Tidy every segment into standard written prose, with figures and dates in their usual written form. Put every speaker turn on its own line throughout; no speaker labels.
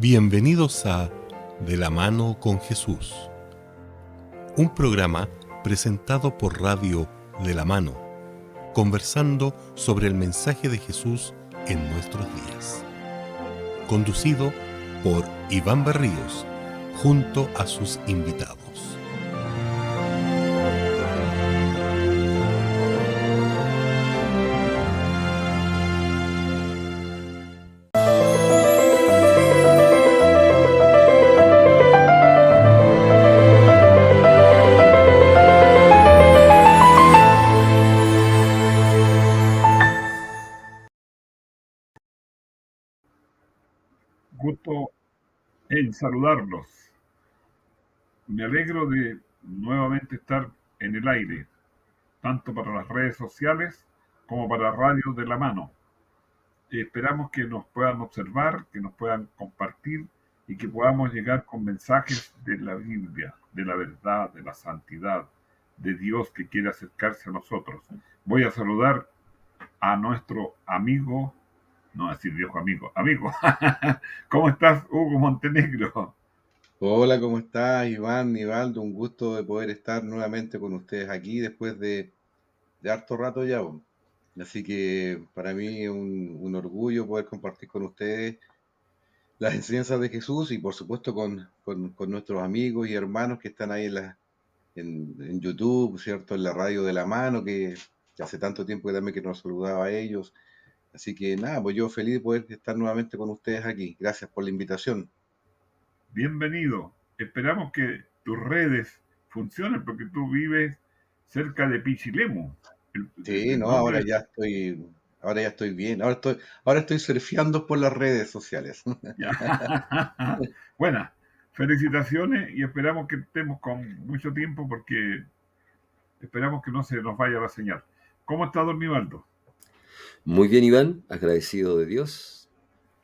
Bienvenidos a De la mano con Jesús, un programa presentado por Radio De la Mano, conversando sobre el mensaje de Jesús en nuestros días. Conducido por Iván Berríos, junto a sus invitados.
Gusto en saludarlos. Me alegro de nuevamente estar en el aire, tanto para las redes sociales como para Radio de la Mano. Esperamos que nos puedan observar, que nos puedan compartir y que podamos llegar con mensajes de la Biblia, de la verdad, de la santidad, de Dios que quiere acercarse a nosotros. Voy a saludar a nuestro amigo, no decir viejo amigo. ¿Cómo estás, Hugo Montenegro?
Hola, ¿cómo estás, Iván, Nivaldo? Un gusto de poder estar nuevamente con ustedes aquí después de harto rato ya, po. Así que para mí es un orgullo poder compartir con ustedes las enseñanzas de Jesús y por supuesto con nuestros amigos y hermanos que están ahí en YouTube, ¿cierto? En la Radio de la Mano, que hace tanto tiempo que también que nos saludaba a ellos. Así que nada, pues yo feliz de poder estar nuevamente con ustedes aquí. Gracias por la invitación.
Bienvenido. Esperamos que tus redes funcionen porque tú vives cerca de Pichilemu.
Sí,
El
no,
nombre
ahora ya estoy bien. Ahora estoy surfeando por las redes sociales.
ya. Buena. Felicitaciones y esperamos que estemos con mucho tiempo porque esperamos que no se nos vaya la señal. ¿Cómo está Don Nivaldo?
Muy bien, Iván, agradecido de Dios.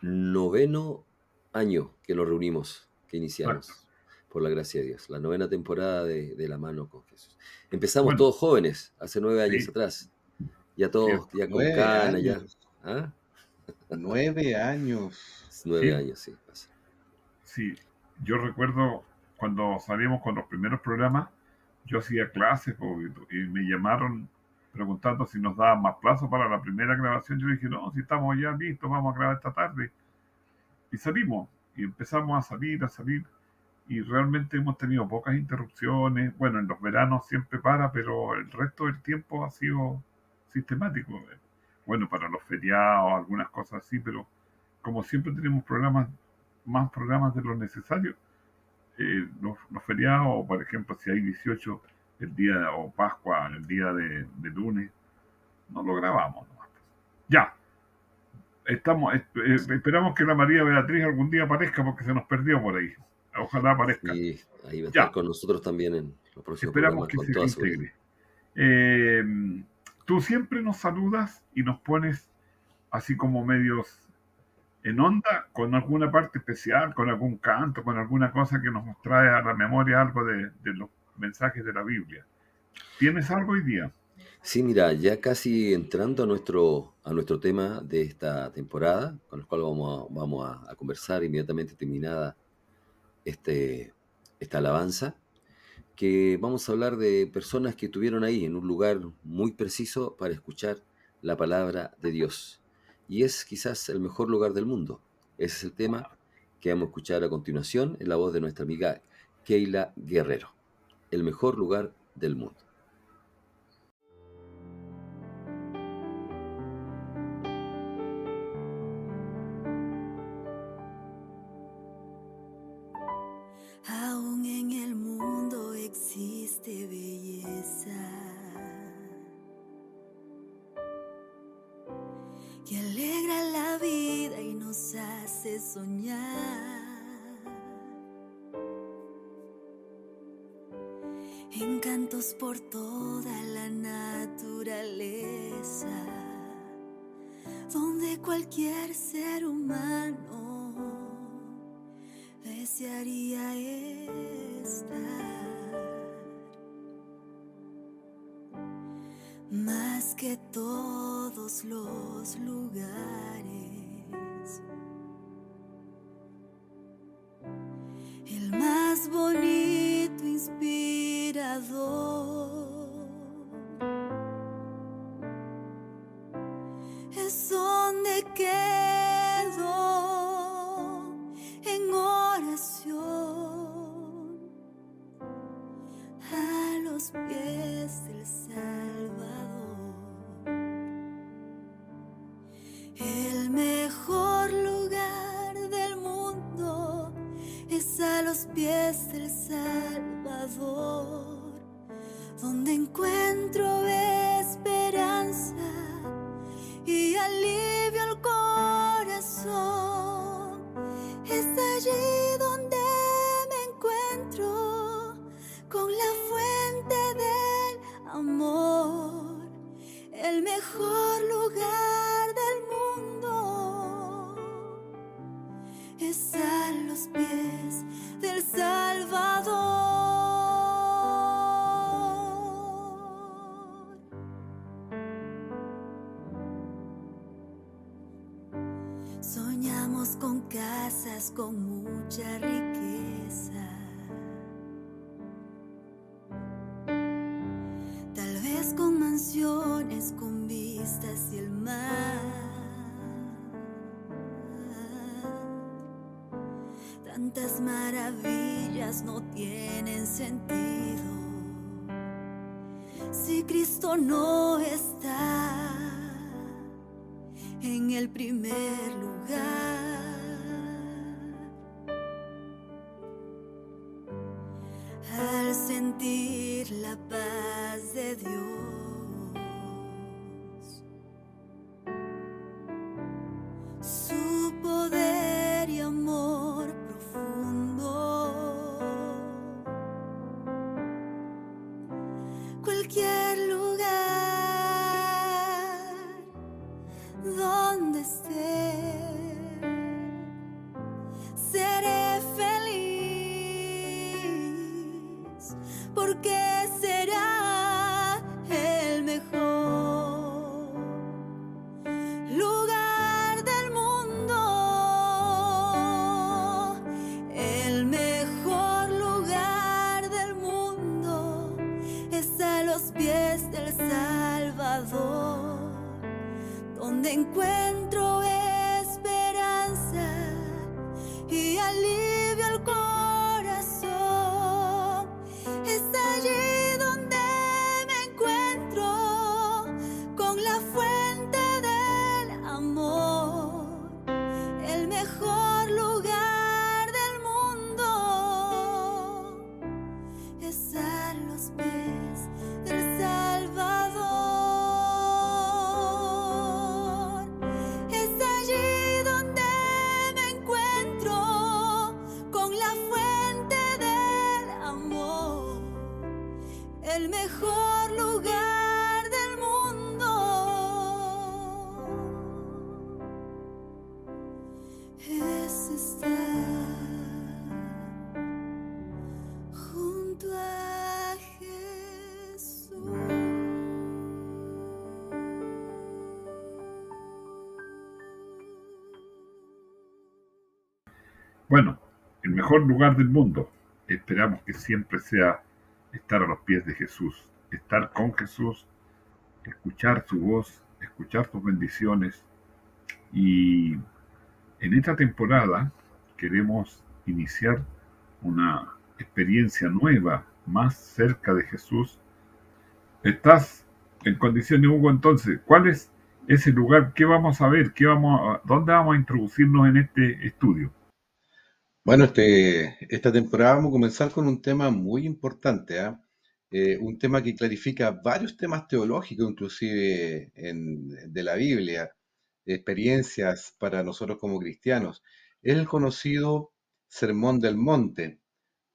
9º año que nos reunimos, que
Exacto.
iniciamos, por la gracia de Dios. La 9ª temporada de La Mano con Jesús. Empezamos
Bueno,
todos jóvenes, hace 9 años
sí,
atrás. Ya todos,
cierto.
ya con
9
cana, ya.
años,
¿Ah?
9 años.
9
Sí,
años, sí, pasa.
sí. Yo recuerdo cuando salíamos con los primeros programas, yo hacía clases y me llamaron preguntando si nos daban más plazo para la primera grabación. Yo dije, no, si estamos ya listos, vamos a grabar esta tarde. Y salimos, y empezamos a salir, y realmente hemos tenido pocas interrupciones. Bueno, en los veranos siempre para, pero el resto del tiempo ha sido sistemático. Bueno, para los feriados, algunas cosas así, pero como siempre tenemos más programas de lo necesario, los feriados, o por ejemplo, si hay 18 el día, o Pascua, el día de lunes, no lo grabamos nomás. Ya, esperamos que la María Beatriz algún día aparezca porque se nos perdió por ahí. Ojalá aparezca.
Y ahí va a estar
Ya,
con nosotros también en los próximos
esperamos
programas,
que
con
se
toda seguridad.
integre. Tú siempre nos saludas y nos pones así como medios en onda, con alguna parte especial, con algún canto, con alguna cosa que nos trae a la memoria algo de los mensajes de la Biblia. ¿Tienes algo hoy día?
Sí, mira, ya casi entrando a nuestro tema de esta temporada, con el cual vamos a conversar inmediatamente terminada este, esta alabanza, que vamos a hablar de personas que estuvieron ahí en un lugar muy preciso para escuchar la palabra de Dios. Y es quizás el mejor lugar del mundo. Ese es el tema que vamos a escuchar a continuación en la voz de nuestra amiga Keila Guerrero. El mejor lugar del mundo.
Aún en el mundo existe belleza que alegra la vida y nos hace soñar. Encantos por toda la naturaleza, donde cualquier ser humano desearía estar. Más que todos los lugares, Salvador. Es donde quedo en oración a los pies del Salvador. El mejor lugar del mundo es a los pies del Salvador, donde encuentro esperanza y alivio al corazón. Es allí donde me encuentro con la fuente del amor, el mejor lugar del mundo es a los pies del Salvador. Soñamos con casas con mucha riqueza, tal vez con mansiones con vistas y el mar. Tantas maravillas no tienen sentido si Cristo no está en el primer lugar. Al sentir la paz de Dios, su poder y amor profundo, cualquier lugar donde esté, seré feliz, porque será el mejor lugar del mundo, el mejor lugar del mundo es a los pies del Salvador, donde encuentro esperanza y alivio al corazón. Es allí donde me encuentro con la fuente del amor, el mejor lugar del mundo es a los pies del Salvador. Es allí donde me encuentro con la fuente del amor, el mejor lugar del mundo es estar junto a Jesús.
Bueno, el mejor lugar del mundo. Esperamos que siempre sea estar a los pies de Jesús, estar con Jesús, escuchar su voz, escuchar sus bendiciones. Y en esta temporada queremos iniciar una experiencia nueva, más cerca de Jesús. ¿Estás en condiciones, Hugo? Entonces, ¿cuál es ese lugar? ¿Qué vamos a ver? ¿Dónde vamos a introducirnos en este estudio?
Bueno, esta temporada vamos a comenzar con un tema muy importante, ¿ah? Un tema que clarifica varios temas teológicos, inclusive de la Biblia, experiencias para nosotros como cristianos. Es el conocido Sermón del Monte,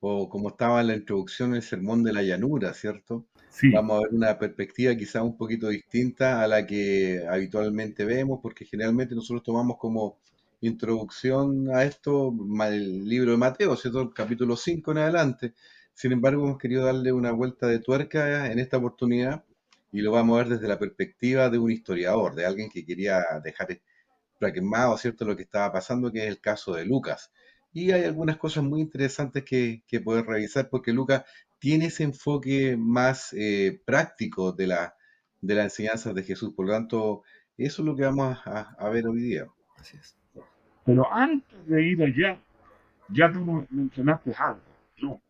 o como estaba en la introducción, el Sermón de la Llanura, ¿cierto?
Sí,
Vamos a ver una perspectiva quizá un poquito distinta a la que habitualmente vemos, porque generalmente nosotros tomamos como introducción a esto el libro de Mateo, ¿cierto? El capítulo 5 en adelante. Sin embargo, hemos querido darle una vuelta de tuerca en esta oportunidad y lo vamos a ver desde la perspectiva de un historiador, de alguien que quería dejar pragmado, ¿cierto?, lo que estaba pasando, que es el caso de Lucas. y hay algunas cosas muy interesantes que poder revisar porque Lucas tiene ese enfoque más práctico de las enseñanzas de Jesús. Por lo tanto, eso es lo que vamos a ver hoy día.
Así es.
Pero antes de ir allá, ya tú mencionaste algo. Lucas.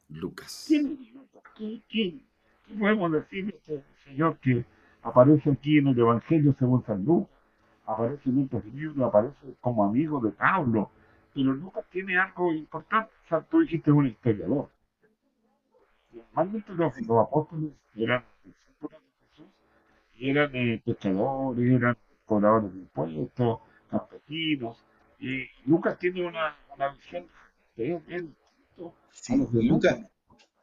Lucas.
¿Quién es Lucas? ¿Qué podemos decir de este señor que aparece aquí en el Evangelio según San Lucas? Aparece en otros libros, aparece como amigo de Pablo. Pero Lucas tiene algo importante. O sea, tú dijiste un historiador. Normalmente los apóstoles eran discípulos de Jesús y eran pescadores, eran cobradores de impuestos, campesinos. Y Lucas tiene una visión bien distinta a
Sí,
los demás.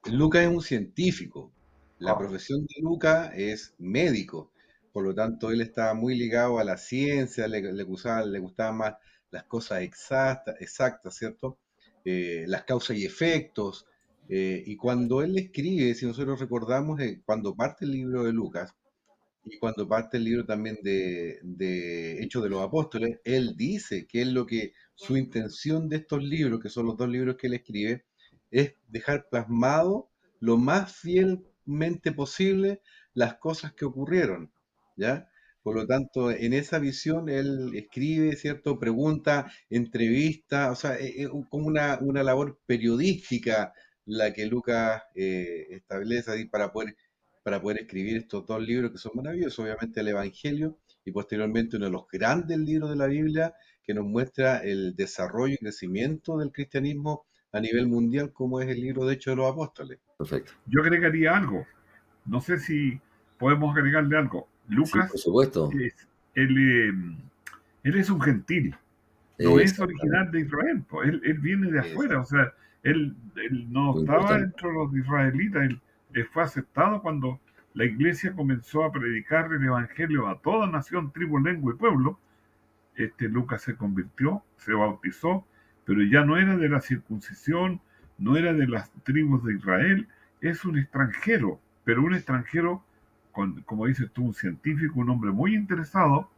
Lucas es un científico. La
Correcto.
profesión de Lucas es médico. Por lo tanto, él estaba muy ligado a la ciencia, le gustaban más las cosas exactas, ¿cierto? Las causas y efectos. Y cuando él escribe, si nosotros recordamos, cuando parte el libro de Lucas, y cuando parte el libro también de Hechos de los Apóstoles, él dice que es lo que su intención de estos libros, que son los dos libros que él escribe, es dejar plasmado lo más fielmente posible las cosas que ocurrieron, ¿ya? Por lo tanto, en esa visión él escribe, ¿cierto? Pregunta, entrevista, o sea, es como una labor periodística la que Lucas establece ahí para poder escribir estos dos libros que son maravillosos, obviamente el Evangelio y posteriormente uno de los grandes libros de la Biblia que nos muestra el desarrollo y crecimiento del cristianismo a nivel mundial, como es el libro de Hechos de los Apóstoles.
Perfecto.
Yo agregaría algo. No sé si podemos agregarle algo.
Sí, por
Lucas
supuesto.
es, él, él es un gentil, no es
Exactamente.
original de Israel, pues, él viene de afuera, o
Exacto.
sea, él no
Muy
estaba
importante.
dentro de los israelitas, él fue aceptado cuando la iglesia comenzó a predicar el evangelio a toda nación, tribu, lengua y pueblo. Lucas se convirtió, se bautizó, pero ya no era de la circuncisión, no era de las tribus de Israel, es un extranjero, pero un extranjero, como dices tú, un científico, un hombre muy interesado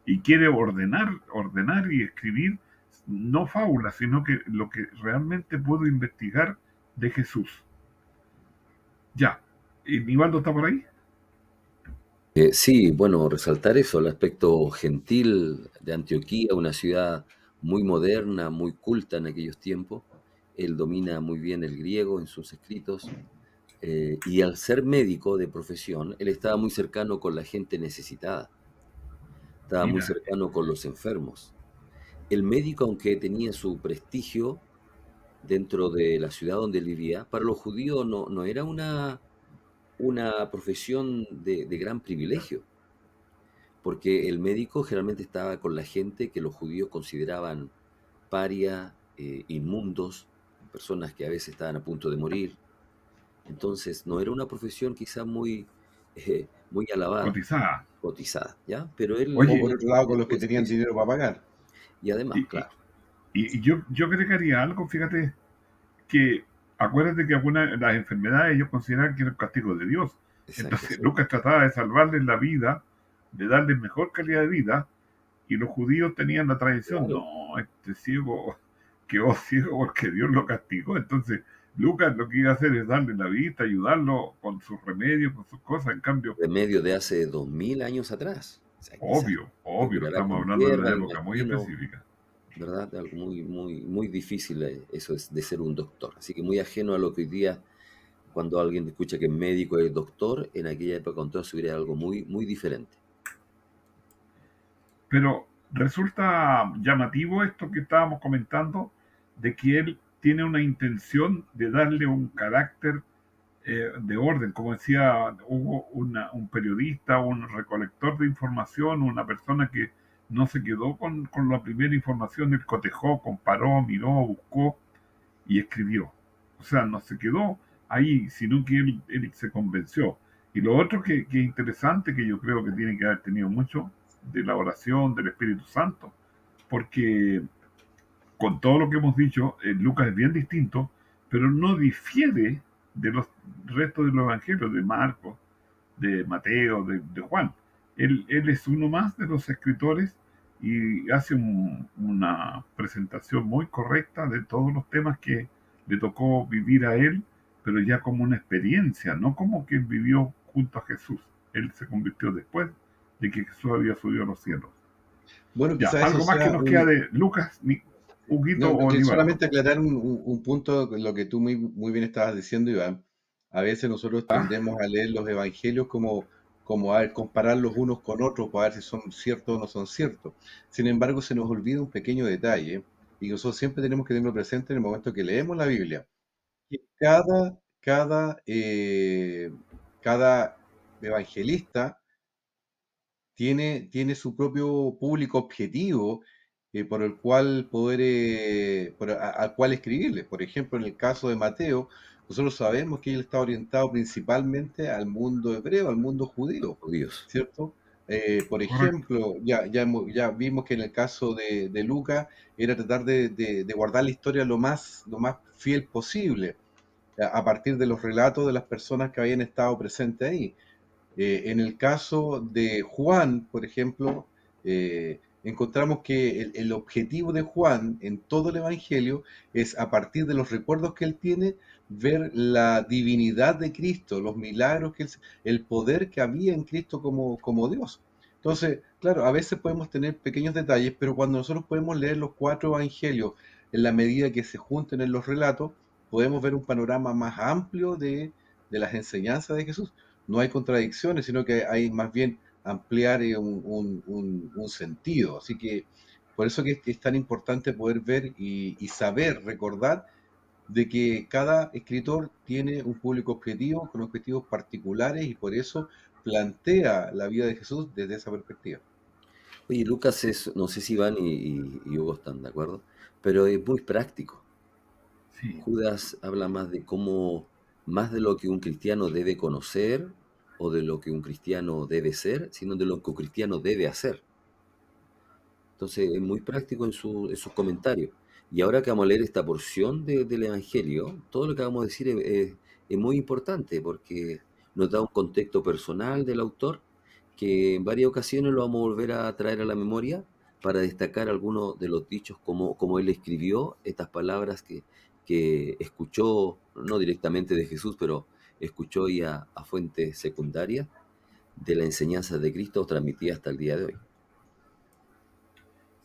y quiere ordenar y escribir no fábulas, sino que lo que realmente puedo investigar de Jesús. Ya, ¿y Nivaldo está por ahí?
Sí, bueno, resaltar eso, el aspecto gentil de Antioquía, una ciudad muy moderna, muy culta en aquellos tiempos. Él domina muy bien el griego en sus escritos. Y al ser médico de profesión, él estaba muy cercano con la gente necesitada, estaba muy
Mira,
cercano con los enfermos. El médico, aunque tenía su prestigio dentro de la ciudad donde él vivía, para los judíos no era una profesión de gran privilegio, porque el médico generalmente estaba con la gente que los judíos consideraban paria, inmundos, personas que a veces estaban a punto de morir. Entonces no era una profesión quizá muy alabada,
cotizada.
cotizada, ¿ya? Pero él
O
Oye,
por otro lado, con
tenía
los
todo
que
el
tenían
servicio.
dinero para pagar.
Y además,
y, y-
claro,
y yo agregaría algo, fíjate, que acuérdate que algunas de las enfermedades ellos consideran que era un castigo de Dios.
exacto,
Entonces
sí,
Lucas trataba de salvarles la vida, de darles mejor calidad de vida, y los judíos tenían la tradición,
claro.
no, este ciego quedó ciego porque Dios lo castigó. Entonces Lucas lo que iba a hacer es darle la vista, ayudarlo con sus remedios, con sus cosas. En cambio,
Remedio de hace 2000 años atrás. O sea, quizás te
obvio,
curará
estamos
con
hablando de
hierba,
una
me
época muy
imagino,
específica.
¿verdad? Algo muy difícil eso es de ser un doctor. Así que muy ajeno a lo que hoy día, cuando alguien escucha que médico es doctor, en aquella época entonces hubiera algo muy diferente.
Pero resulta llamativo esto que estábamos comentando, de que él tiene una intención de darle un carácter de orden. Como decía, hubo un periodista, un recolector de información, una persona que no se quedó con la primera información, él cotejó, comparó, miró, buscó y escribió. O sea, no se quedó ahí, sino que él se convenció. Y lo otro que es interesante, que yo creo que tiene que haber tenido mucho, de la oración del Espíritu Santo, porque con todo lo que hemos dicho, Lucas es bien distinto, pero no difiere de los restos de los evangelios, de Marcos, de Mateo, de Juan. Él es uno más de los escritores y hace una presentación muy correcta de todos los temas que le tocó vivir a él, pero ya como una experiencia, no como que vivió junto a Jesús. Él se convirtió después de que Jesús había subido a los cielos.
Bueno,
Ya,
quizás eso
algo más que
sea
nos queda
un...
de Lucas, Huguito
No,
o
que
Nivaldo.
solamente aclarar un punto, lo que tú muy bien estabas diciendo, Iván. A veces nosotros
¿Ah?
tendemos a leer los evangelios como a ver, compararlos unos con otros para ver si son ciertos o no son ciertos. Sin embargo, se nos olvida un pequeño detalle y que nosotros siempre tenemos que tenerlo presente en el momento que leemos la Biblia. Que cada evangelista tiene su propio público objetivo por el cual poder, al cual escribirle. Por ejemplo, en el caso de Mateo, nosotros sabemos que él está orientado principalmente al mundo hebreo, al mundo judío,
Judíos.
¿cierto? Por
Correcto.
ejemplo, ya vimos que en el caso de Lucas era tratar de guardar la historia lo más fiel posible, a partir de los relatos de las personas que habían estado presentes ahí. En el caso de Juan, por ejemplo, encontramos que el objetivo de Juan en todo el Evangelio es, a partir de los recuerdos que él tiene, ver la divinidad de Cristo, los milagros el poder que había en Cristo como Dios. Entonces, claro, a veces podemos tener pequeños detalles, pero cuando nosotros podemos leer los 4 evangelios en la medida que se junten en los relatos, podemos ver un panorama más amplio de las enseñanzas de Jesús. No hay contradicciones, sino que hay más bien ampliar un sentido. Así que por eso que es tan importante poder ver y saber, recordar de que cada escritor tiene un público objetivo con objetivos particulares y por eso plantea la vida de Jesús desde esa perspectiva.
Oye, Lucas es, no sé si Iván y Hugo están de acuerdo, pero es muy práctico.
Sí,
Judas habla más de cómo, más de lo que un cristiano debe conocer o de lo que un cristiano debe ser, sino de lo que un cristiano debe hacer. Entonces es muy práctico en sus comentarios. Y ahora que vamos a leer esta porción del Evangelio, todo lo que vamos a decir es muy importante porque nos da un contexto personal del autor que en varias ocasiones lo vamos a volver a traer a la memoria para destacar algunos de los dichos como él escribió estas palabras que escuchó, no directamente de Jesús, pero escuchó y a fuentes secundarias de la enseñanza de Cristo transmitida hasta el día de hoy.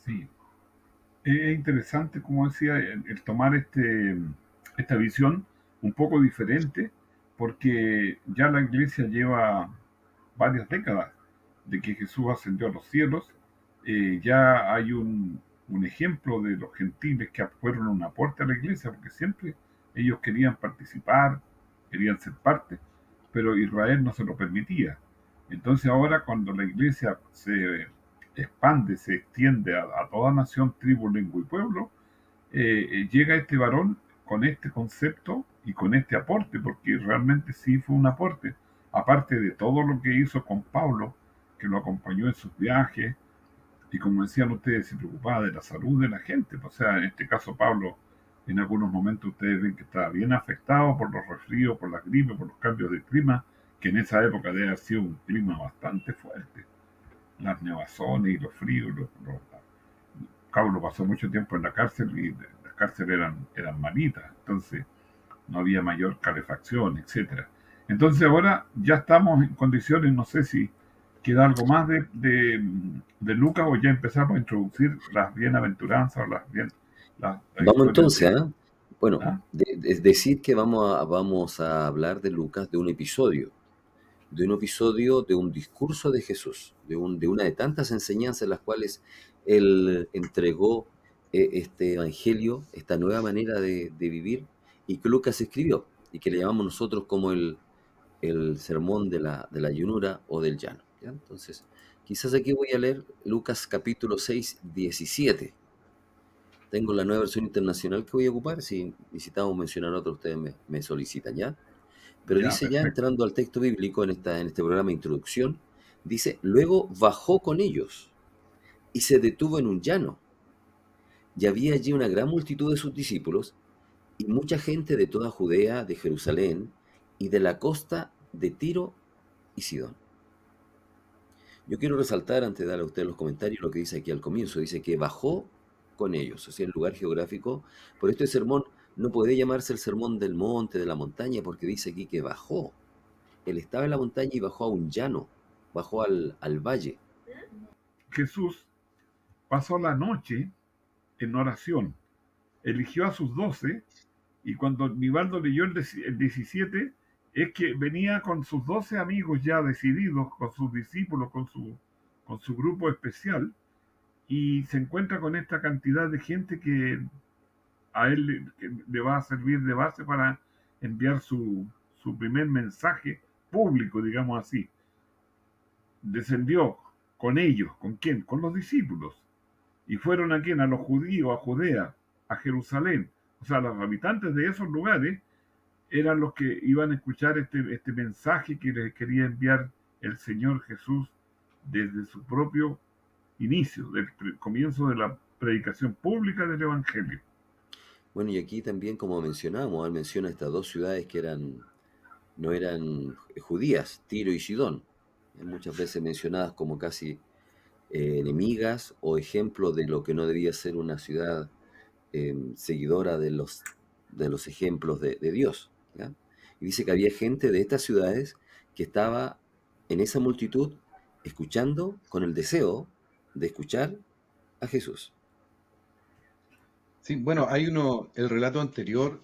sí. Es interesante, como decía, el tomar esta visión un poco diferente, porque ya la iglesia lleva varias décadas de que Jesús ascendió a los cielos. Ya hay un ejemplo de los gentiles que fueron un aporte a la iglesia, porque siempre ellos querían participar, querían ser parte, pero Israel no se lo permitía. Entonces ahora cuando la iglesia se expande, se extiende a toda nación, tribu, lengua y pueblo, llega este varón con este concepto y con este aporte, porque realmente sí fue un aporte, aparte de todo lo que hizo con Pablo, que lo acompañó en sus viajes, y como decían ustedes, se preocupaba de la salud de la gente. O sea, en este caso Pablo, en algunos momentos ustedes ven que estaba bien afectado por los resfríos, por la gripe, por los cambios de clima, que en esa época debe haber sido un clima bastante fuerte. Las nevazones y los fríos, Pablo pasó mucho tiempo en la cárcel y las cárceles eran malitas, entonces no había mayor calefacción, etcétera. Entonces ahora ya estamos en condiciones, no sé si queda algo más de Lucas o ya empezamos a introducir las bienaventuranzas o las
Vamos
historias
entonces,
de...
¿ah? Bueno,
¿Ah?
decir que vamos a hablar de Lucas, de un episodio, de un discurso de Jesús, de una de tantas enseñanzas en las cuales él entregó este evangelio, esta nueva manera de vivir, y que Lucas escribió, y que le llamamos nosotros como el sermón de la llanura o del llano. ¿Ya? Entonces, quizás aquí voy a leer Lucas capítulo 6 17. Tengo la nueva versión internacional que voy a ocupar. Si necesitamos mencionar otra, ustedes me solicitan, ¿ya? Pero
Ya,
dice ya
perfecto.
entrando al texto bíblico en este programa de introducción, dice, luego bajó con ellos y se detuvo en un llano. Y había allí una gran multitud de sus discípulos y mucha gente de toda Judea, de Jerusalén y de la costa de Tiro y Sidón. Yo quiero resaltar, antes de darle a usted los comentarios, lo que dice aquí al comienzo. Dice que bajó con ellos, o sea, el lugar geográfico. Por este sermón no puede llamarse el sermón del monte, de la montaña, porque dice aquí que bajó. Él estaba en la montaña y bajó a un llano, bajó al valle.
Jesús pasó la noche en oración, eligió a sus 12, y cuando Nivaldo leyó el 17, es que venía con sus 12 amigos ya decididos, con sus discípulos, con su grupo especial, y se encuentra con esta cantidad de gente que a él le va a servir de base para enviar su primer mensaje público, digamos así. Descendió con ellos, ¿con quién? Con los discípulos. Y fueron a quién? A los judíos, a Judea, a Jerusalén. O sea, los habitantes de esos lugares eran los que iban a escuchar este mensaje que les quería enviar el Señor Jesús desde su propio inicio, del comienzo de la predicación pública del Evangelio.
Bueno, y aquí también, como mencionábamos, él menciona estas dos ciudades que no eran judías, Tiro y Sidón, muchas veces mencionadas como casi enemigas o ejemplo de lo que no debía ser una ciudad seguidora de los ejemplos de Dios. ¿Ya? Y dice que había gente de estas ciudades que estaba en esa multitud escuchando con el deseo de escuchar a Jesús.
Sí, bueno, el relato anterior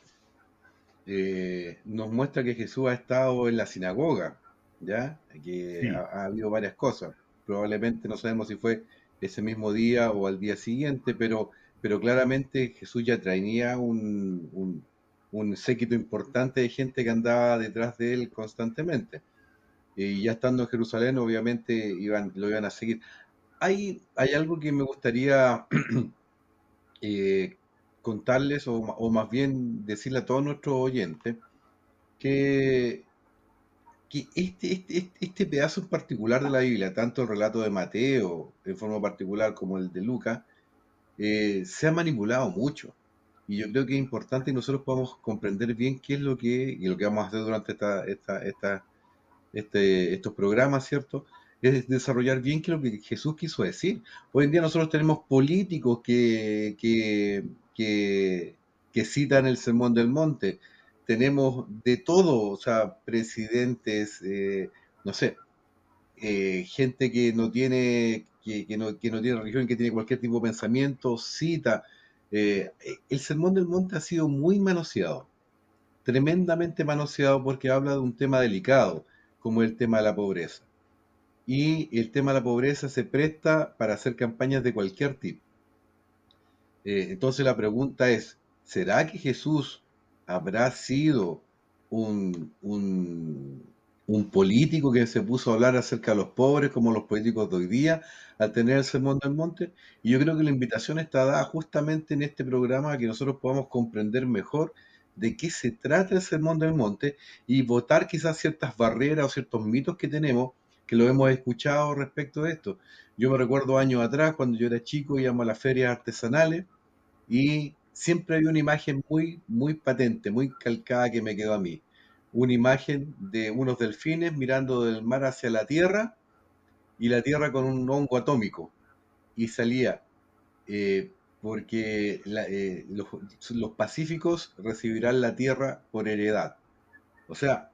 nos muestra que Jesús ha estado en la sinagoga, ¿ya? Que
Sí,
ha habido varias cosas. Probablemente no sabemos si fue ese mismo día o al día siguiente, pero claramente Jesús ya traía un séquito importante de gente que andaba detrás de él constantemente. Y ya estando en Jerusalén, obviamente lo iban a seguir. Hay algo que me gustaría eh, contarles, o más bien decirle a todos nuestros oyentes, que, que este pedazo en particular de la Biblia, tanto el relato de Mateo en forma particular como el de Lucas, se ha manipulado mucho. Y yo creo que es importante que nosotros podamos comprender bien qué es y lo que vamos a hacer durante estos programas, ¿cierto? Es desarrollar bien qué es lo que Jesús quiso decir. Hoy en día nosotros tenemos políticos que citan el Sermón del Monte. Tenemos de todo, o sea, presidentes, no sé, gente que no tiene religión, que tiene cualquier tipo de pensamiento, cita. El Sermón del Monte ha sido muy manoseado, tremendamente manoseado, porque habla de un tema delicado, como el tema de la pobreza. Y el tema de la pobreza se presta para hacer campañas de cualquier tipo. Entonces la pregunta es, ¿será que Jesús habrá sido un político que se puso a hablar acerca de los pobres como los políticos de hoy día al tener el Sermón del Monte? Y yo creo que la invitación está dada justamente en este programa a que nosotros podamos comprender mejor de qué se trata el Sermón del Monte y votar quizás ciertas barreras o ciertos mitos que tenemos, que lo hemos escuchado respecto de esto. Yo me recuerdo años atrás, cuando yo era chico, íbamos a las ferias artesanales y siempre había una imagen muy, muy patente, muy calcada, que me quedó a mí. Una imagen de unos delfines mirando del mar hacia la Tierra, y la Tierra con un hongo atómico. Y salía, porque los pacíficos recibirán la Tierra por heredad. O sea,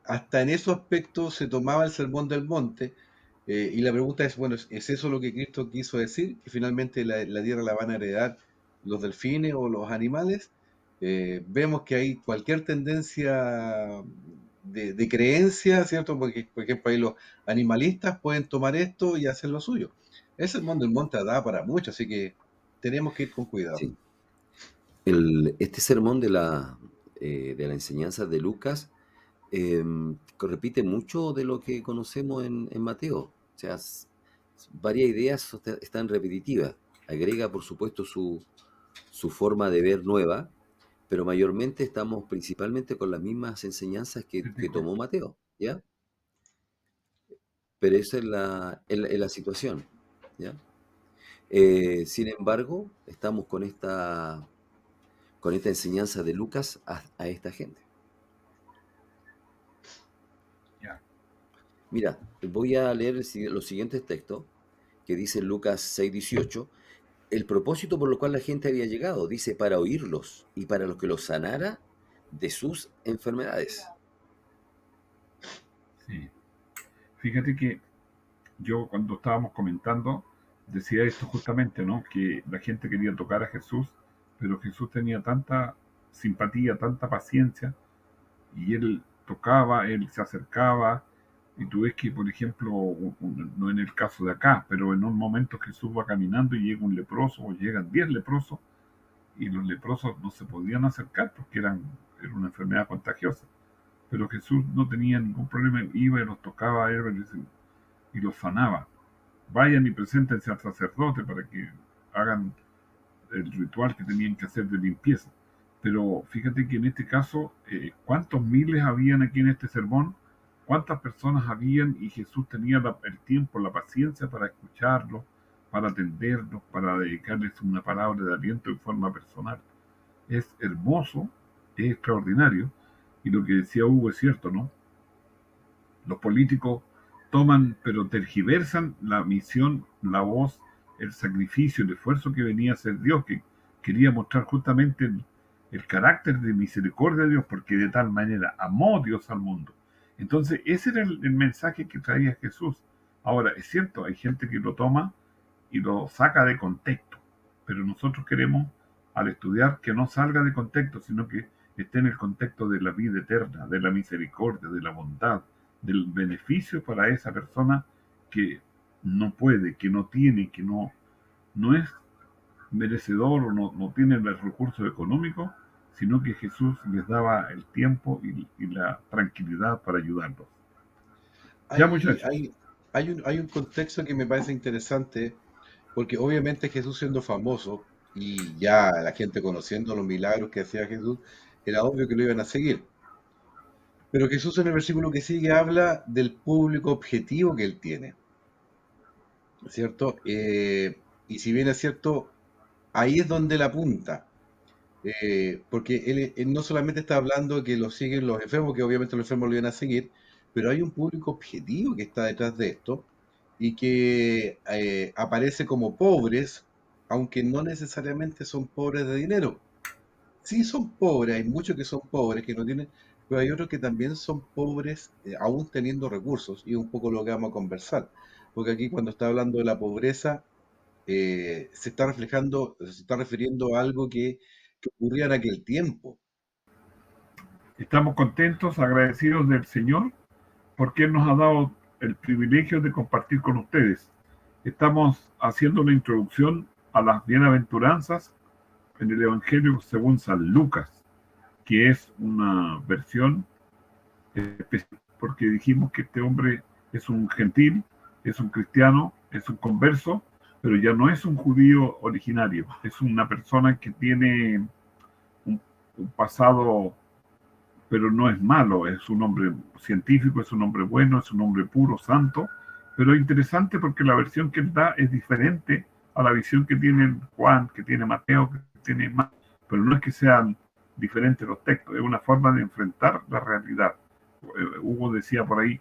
hasta en esos aspectos se tomaba el Sermón del Monte. Y la pregunta es, bueno, ¿es eso lo que Cristo quiso decir? ¿Que finalmente la tierra la van a heredar los delfines o los animales? Vemos que hay cualquier tendencia de creencia, ¿cierto? Porque, por ejemplo, ahí los animalistas pueden tomar esto y hacer lo suyo. El Sermón del Monte da para mucho, así que tenemos que ir con cuidado.
Sí. Este sermón de la enseñanza de Lucas que repite mucho de lo que conocemos en Mateo. O sea, varias ideas están repetitivas. Agrega, por supuesto, su forma de ver nueva, pero mayormente estamos principalmente con las mismas enseñanzas
se te
que
corta.
tomó Mateo, ¿ya? Pero esa es la situación, ¿ya? Sin embargo, estamos con esta enseñanza de Lucas a esta gente.
Ya.
Mira, voy a leer los siguientes textos que dice Lucas 6:18. El propósito por lo cual la gente había llegado, dice, para oírlos y para los que los sanara de sus enfermedades.
Sí. Fíjate que yo cuando estábamos comentando decía esto justamente, ¿no? Que la gente quería tocar a Jesús, pero Jesús tenía tanta simpatía, tanta paciencia, y él tocaba, él se acercaba, y tú ves que, por ejemplo, no en el caso de acá, pero en un momento Jesús va caminando y llega un leproso, o llegan 10 leprosos, y los leprosos no se podían acercar porque era una enfermedad contagiosa. Pero Jesús no tenía ningún problema, iba y los tocaba a él y los sanaba. Vayan y preséntense al sacerdote para que hagan el ritual que tenían que hacer de limpieza. Pero fíjate que en este caso, ¿cuántos miles habían aquí en este sermón? ¿Cuántas personas habían? Y Jesús tenía el tiempo, la paciencia para escucharlos, para atenderlos, para dedicarles una palabra de aliento en forma personal. Es hermoso, es extraordinario. Y lo que decía Hugo es cierto, ¿no? Los políticos toman, pero tergiversan la misión, la voz, el sacrificio, el esfuerzo que venía a hacer Dios, que quería mostrar justamente el carácter de misericordia de Dios, porque de tal manera amó Dios al mundo. Entonces, ese era el mensaje que traía Jesús. Ahora, es cierto, hay gente que lo toma y lo saca de contexto, pero nosotros queremos, al estudiar, que no salga de contexto, sino que esté en el contexto de la vida eterna, de la misericordia, de la bondad, del beneficio para esa persona que no puede, que no tiene, que no es merecedor o no tiene los recursos económicos, sino que Jesús les daba el tiempo y la tranquilidad para ayudarlos. Ya,
Hay,
muchachos.
hay, hay un contexto que me parece interesante, porque obviamente Jesús siendo famoso y ya la gente conociendo los milagros que hacía Jesús, era obvio que lo iban a seguir. Pero Jesús en el versículo que sigue habla del público objetivo que él tiene, ¿cierto? Y si bien es cierto, ahí es donde la apunta, porque él no solamente está hablando que lo siguen los enfermos, que obviamente los enfermos lo iban a seguir, pero hay un público objetivo que está detrás de esto y que aparece como pobres, aunque no necesariamente son pobres de dinero. Sí son pobres, hay muchos que son pobres, que no tienen, pero hay otros que también son pobres, aún teniendo recursos, y es un poco lo que vamos a conversar. Porque aquí cuando está hablando de la pobreza, se está reflejando, se está refiriendo a algo que ocurría en aquel tiempo.
Estamos contentos, agradecidos del Señor, porque Él nos ha dado el privilegio de compartir con ustedes. Estamos haciendo una introducción a las bienaventuranzas en el Evangelio según San Lucas, que es una versión especial, porque dijimos que este hombre es un gentil, es un cristiano, es un converso, pero ya no es un judío originario, es una persona que tiene un pasado, pero no es malo, es un hombre científico, es un hombre bueno, es un hombre puro, santo, pero es interesante porque la versión que él da es diferente a la visión que tiene Juan, que tiene Mateo, que tiene más, pero no es que sean diferentes los textos, es una forma de enfrentar la realidad. Hugo decía por ahí,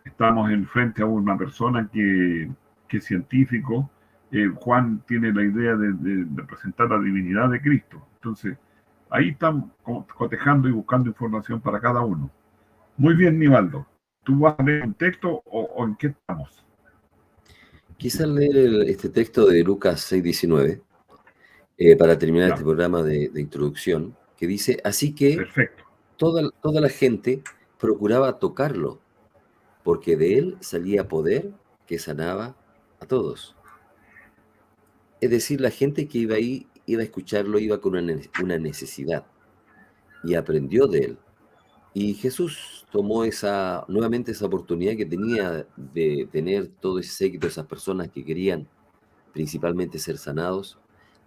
estamos en frente a una persona que es científico, Juan tiene la idea de presentar la divinidad de Cristo, entonces ahí están cotejando y buscando información para cada uno. Muy bien, Nivaldo. ¿Tú vas a leer un texto o en qué estamos?
Quise leer este texto de Lucas 6:19 para terminar este
Ya,
programa de introducción, que dice, así que
perfecto.
toda la gente procuraba tocarlo, porque de él salía poder que sanaba a todos. Es decir, la gente que iba ahí, iba a escucharlo, iba con una necesidad y aprendió de él. Y Jesús tomó nuevamente esa oportunidad que tenía de tener todo ese séquito, esas personas que querían principalmente ser sanados,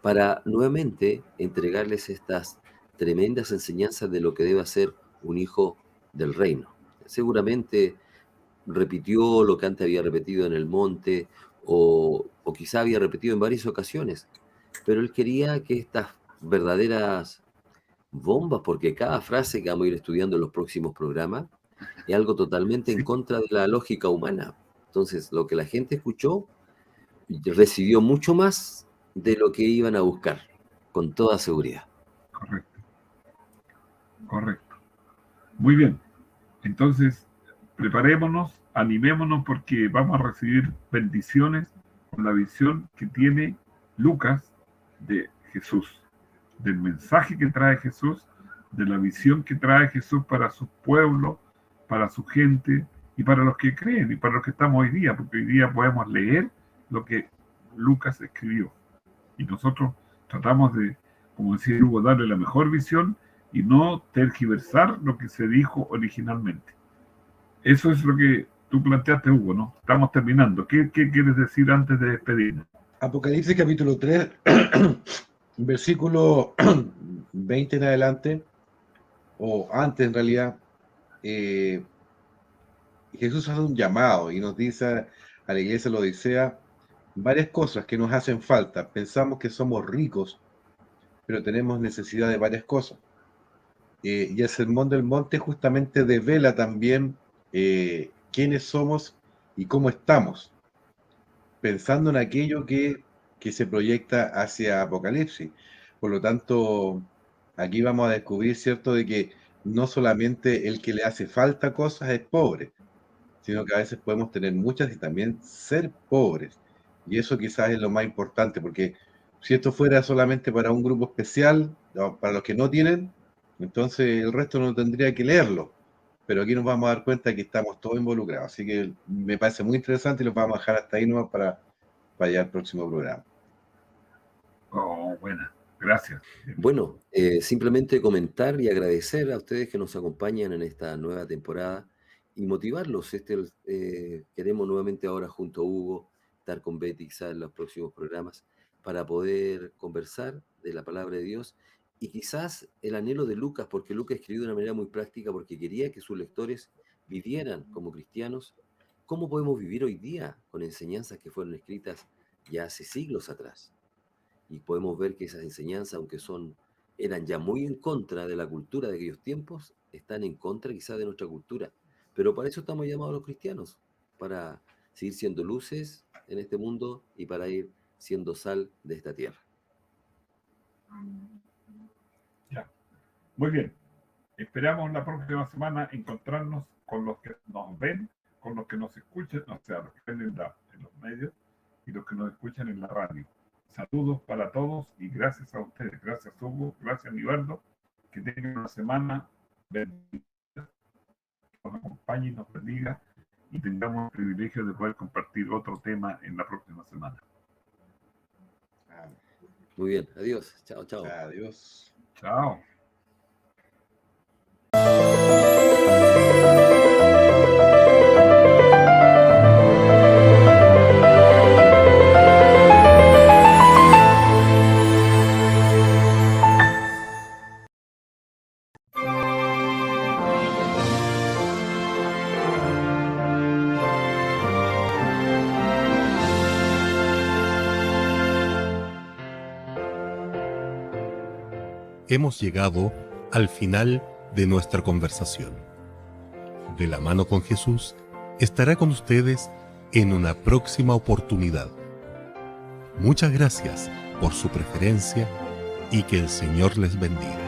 para nuevamente entregarles estas tremendas enseñanzas de lo que debe ser un hijo del reino. Seguramente repitió lo que antes había repetido en el monte o quizá había repetido en varias ocasiones, pero él quería que estas verdaderas bombas, porque cada frase que vamos a ir estudiando en los próximos programas Es algo totalmente en
Sí,
contra de la lógica humana. Entonces, lo que la gente escuchó recibió mucho más de lo que iban a buscar, con toda seguridad.
correcto, correcto. Muy bien. Entonces, preparémonos, animémonos porque vamos a recibir bendiciones con la visión que tiene Lucas de Jesús, del mensaje que trae Jesús, de la visión que trae Jesús para su pueblo, para su gente y para los que creen y para los que estamos hoy día, porque hoy día podemos leer lo que Lucas escribió. Y nosotros tratamos de, como decía Hugo, darle la mejor visión y no tergiversar lo que se dijo originalmente. Eso es lo que tú planteaste, Hugo, ¿no? Estamos terminando. ¿Qué quieres decir antes de despedirnos?
Apocalipsis capítulo 3, versículo 20 en adelante, o antes en realidad, Jesús hace un llamado y nos dice a la iglesia de la Odisea varias cosas que nos hacen falta. Pensamos que somos ricos, pero tenemos necesidad de varias cosas. Y el Sermón del Monte justamente devela también quiénes somos y cómo estamos, pensando en aquello que se proyecta hacia Apocalipsis. Por lo tanto, aquí vamos a descubrir, ¿cierto?, de que no solamente el que le hace falta cosas es pobre, sino que a veces podemos tener muchas y también ser pobres. Y eso quizás es lo más importante, porque si esto fuera solamente para un grupo especial, para los que no tienen, entonces el resto no tendría que leerlo. Pero aquí nos vamos a dar cuenta que estamos todos involucrados. Así que me parece muy interesante y los vamos a dejar hasta ahí nomás para ya el próximo programa.
Oh, buena. Gracias.
Bueno, simplemente comentar y agradecer a ustedes que nos acompañan en esta nueva temporada y motivarlos. Queremos nuevamente ahora junto a Hugo estar con Betty quizás en los próximos programas para poder conversar de la palabra de Dios y quizás el anhelo de Lucas, porque Lucas escribió de una manera muy práctica porque quería que sus lectores vivieran como cristianos. ¿Cómo podemos vivir hoy día con enseñanzas que fueron escritas ya hace siglos atrás? Y podemos ver que esas enseñanzas, aunque eran ya muy en contra de la cultura de aquellos tiempos, están en contra quizás de nuestra cultura. Pero para eso estamos llamados los cristianos, para seguir siendo luces en este mundo y para ir siendo sal de esta tierra.
Ya. Muy bien. Esperamos la próxima semana encontrarnos con los que nos ven, con los que nos escuchan, o sea, los que ven en los medios y los que nos escuchan en la radio. Saludos para todos y gracias a ustedes. Gracias, Hugo. Gracias, Nivaldo. Que tengan una semana bendita. Que nos acompañe y nos bendiga y tengamos el privilegio de poder compartir otro tema en la próxima semana.
Muy bien. Adiós. Chao, chao.
Adiós.
Chao.
Hemos llegado al final de nuestra conversación. De la mano con Jesús estará con ustedes en una próxima oportunidad. Muchas gracias por su preferencia y que el Señor les bendiga.